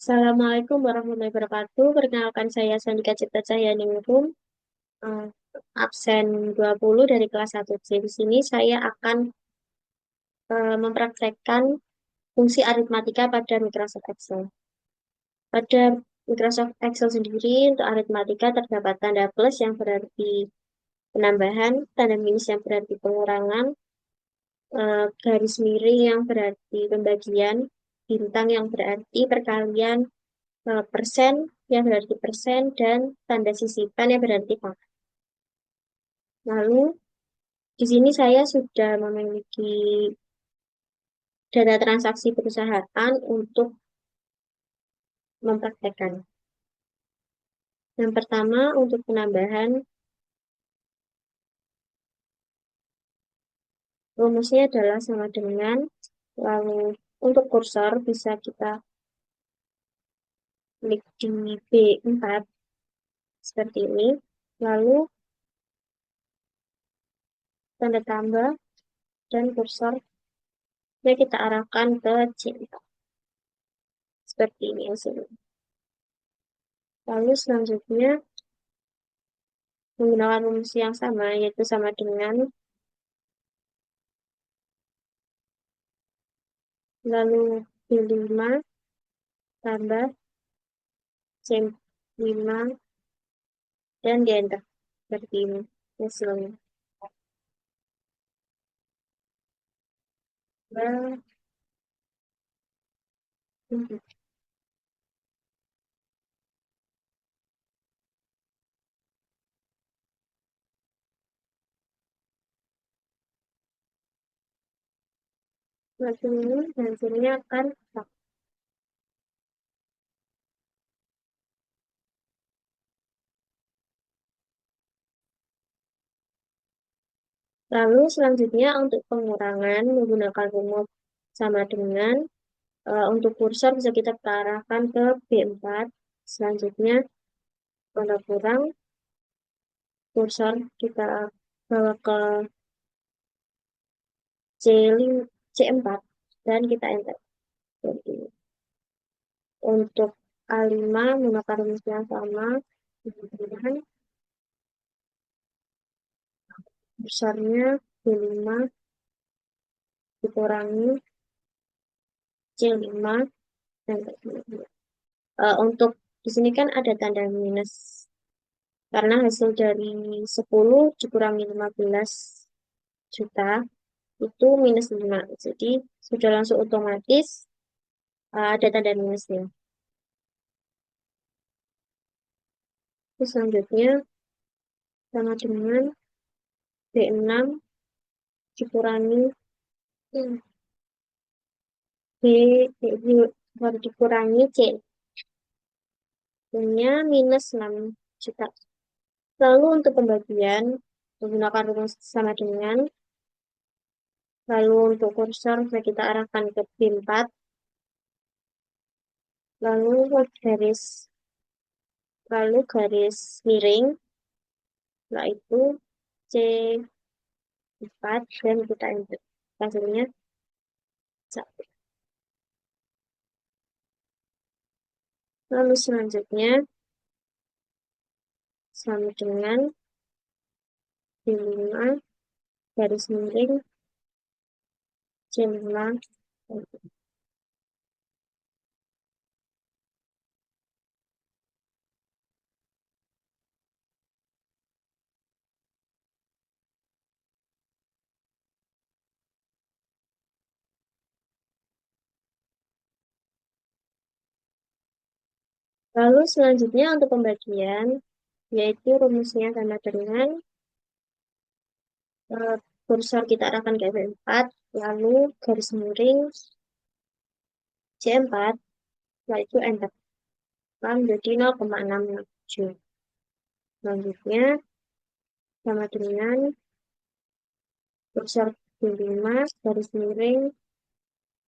Assalamualaikum warahmatullahi wabarakatuh. Perkenalkan saya Sandika Cipta Cahyaningrum, eh, absen 20 dari kelas 1C. Di sini saya akan mempraktekkan fungsi aritmatika pada Microsoft Excel. Pada Microsoft Excel sendiri, untuk aritmatika terdapat tanda plus yang berarti penambahan, tanda minus yang berarti pengurangan, garis miring yang berarti pembagian, bintang yang berarti perkalian, persen yang berarti persen, dan tanda sisipan yang berarti pangkat. Lalu di sini saya sudah memiliki data transaksi perusahaan untuk mempraktekkan. Yang pertama untuk penambahan, rumusnya adalah sama dengan, lalu untuk kursor bisa kita klik di B4 seperti ini, lalu tanda tambah dan kursor kita arahkan ke C4 seperti ini hasilnya. Lalu selanjutnya menggunakan rumus yang sama, yaitu sama dengan, lalu B5 tambah C5 dan di enter seperti ini hasilnya. Nah, hasilnya akan tak. Lalu selanjutnya untuk pengurangan menggunakan rumus sama dengan, untuk kursor bisa kita arahkan ke B4. Selanjutnya kalau kurang, kursor kita bawa ke C4 dan kita enter. Jadi, untuk A5 menggunakan rumus yang sama, kemudian besarnya B5 dikurangi C5 dan untuk di sini kan ada tanda minus karena hasil dari 10 dikurangi 15 juta itu minus 5. Jadi sudah langsung otomatis ada tanda minusnya. Terus selanjutnya sama dengan B6 dikurangi B, baru dikurangi C. Punya minus 6 juta. Lalu untuk pembagian menggunakan rumus sama dengan, lalu untuk kursor bisa kita arahkan ke B4, lalu garis lalu garis miring, yaitu C4 dan kita enter. Hasilnya 1. Lalu selanjutnya sama dengan B5 garis miring C5. Lalu selanjutnya untuk pembagian, yaitu rumusnya sama dengan, kursor kita arahkan ke F4, lalu garis miring C4, setelah itu enter. Menjadi 0,67. Selanjutnya sama dengan kursor B5, garis miring,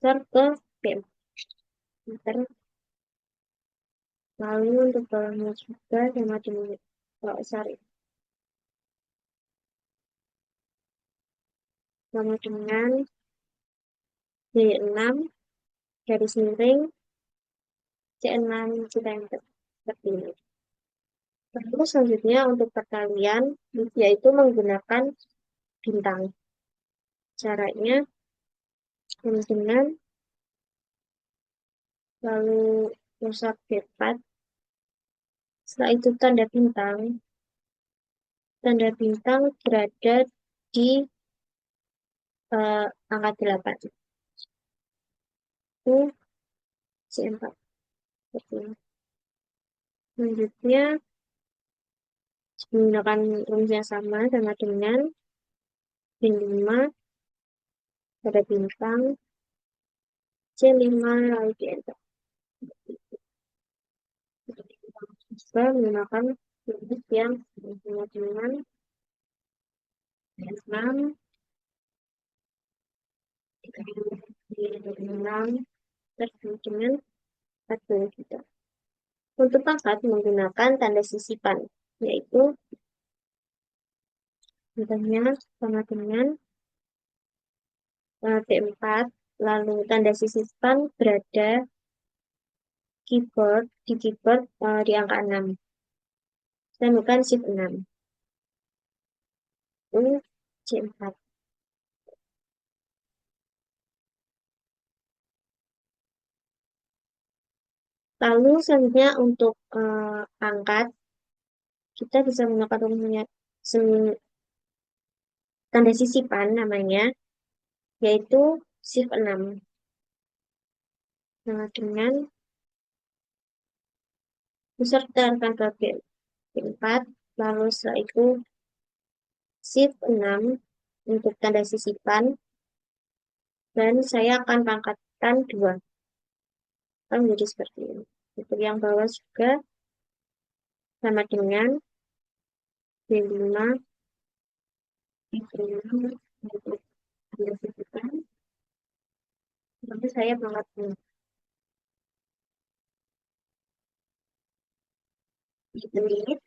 kursor ke B4. Enter. Lalu untuk bawahnya juga sama dengan, sorry, sama dengan B6 garis miring C6 kita enter. Seperti ini. Terus selanjutnya untuk perkalian, yaitu menggunakan bintang. Caranya dengan lalu rusak B4. Setelah itu tanda bintang berada di angka 8. Itu C4. Seperti ini. Selanjutnya menggunakan rumus yang sama dengan bin 5 pada bintang C5 lalu di enter. Juga menggunakan rumus yang sama dengan 6 6 terus dengan 40 juga. Untuk pangkat menggunakan tanda sisipan, yaitu contohnya sama dengan T4, lalu tanda sisipan berada di keyboard di angka 6. Dan bukan shift 6. Ini C4. Lalu selanjutnya untuk pangkat, kita bisa menggunakan rumusnya tanda sisipan namanya, yaitu shift 6. Nah, dengan disertakan ke B4, lalu setelah itu shift 6 untuk tanda sisipan, dan saya akan pangkatkan 2. Akan menjadi seperti ini. Untuk yang bawah juga sama dengan B5, B5 untuk tanda sisipan, tapi saya pangkatkan ini.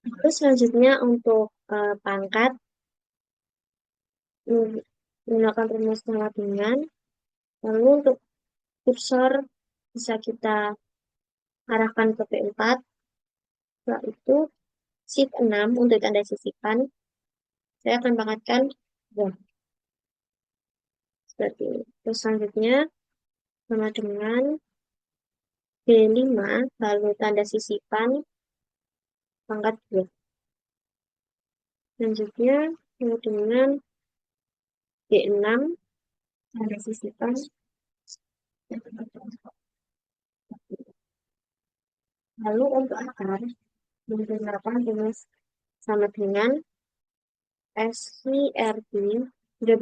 Terus selanjutnya untuk pangkat menggunakan rumus sama dengan, lalu untuk kursor bisa kita arahkan ke P4, setelah itu shift 6 untuk tanda sisipan, saya akan pangkatkan 2 seperti ini. Terus selanjutnya sama dengan B5 lalu tanda sisipan pangkat 2. Selanjutnya sama dengan B6 tanda sisipan. Lalu untuk akar menggunakan rumus sama dengan SVRT sudah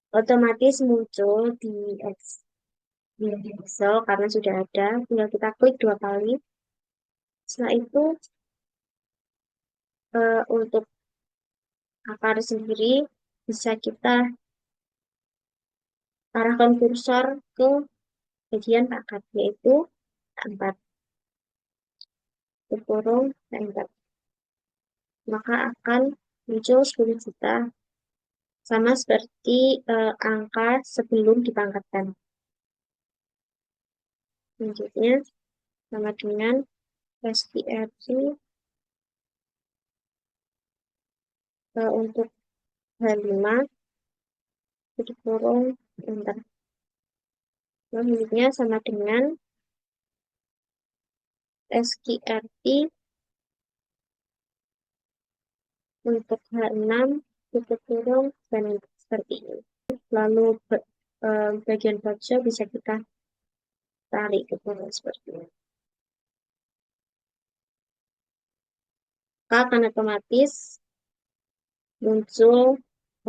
otomatis muncul di Excel karena sudah ada, tinggal kita klik 2 kali. Setelah itu untuk akar sendiri bisa kita arahkan kursor ke bagian pangkat, yaitu 4 kurung enter, maka akan muncul 10 juta sama seperti angka sebelum dipangkatkan. Selanjutnya sama dengan SPRC untuk H5 kurung enter. Selanjutnya sama dengan SQRT untuk H6 kurung dan seperti ini. Lalu bagian baca bisa kita tarik ke bawah seperti ini. Maka akan otomatis muncul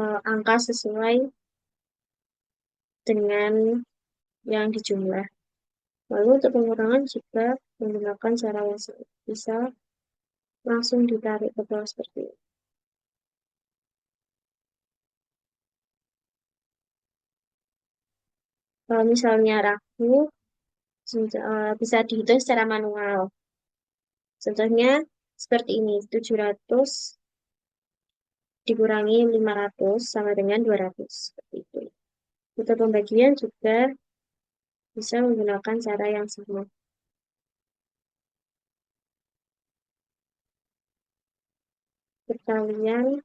angka sesuai dengan yang dijumlah. Lalu untuk pengurangan juga menggunakan cara yang bisa langsung ditarik ke bawah seperti ini. Kalau misalnya ragu, bisa dihitung secara manual. Contohnya seperti ini. 700 dikurangi 500 sama dengan 200. Seperti itu. Untuk pembagian juga bisa menggunakan cara yang sama. Perkalian,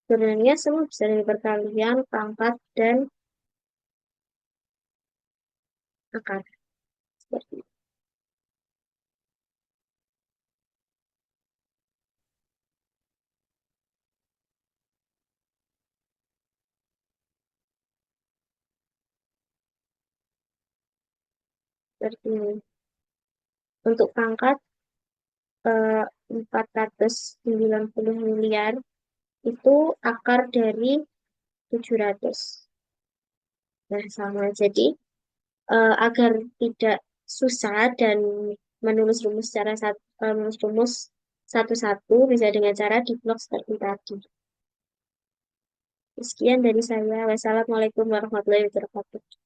sebenarnya semua bisa dari perkalian, pangkat, dan akar. Seperti itu. Seperti ini. Untuk pangkat 490 miliar itu akar dari 700. Nah, sama. Jadi, agar tidak susah dan menulis rumus secara menulis rumus satu-satu bisa dengan cara di blok seperti tadi. Sekian dari saya. Wassalamualaikum warahmatullahi wabarakatuh.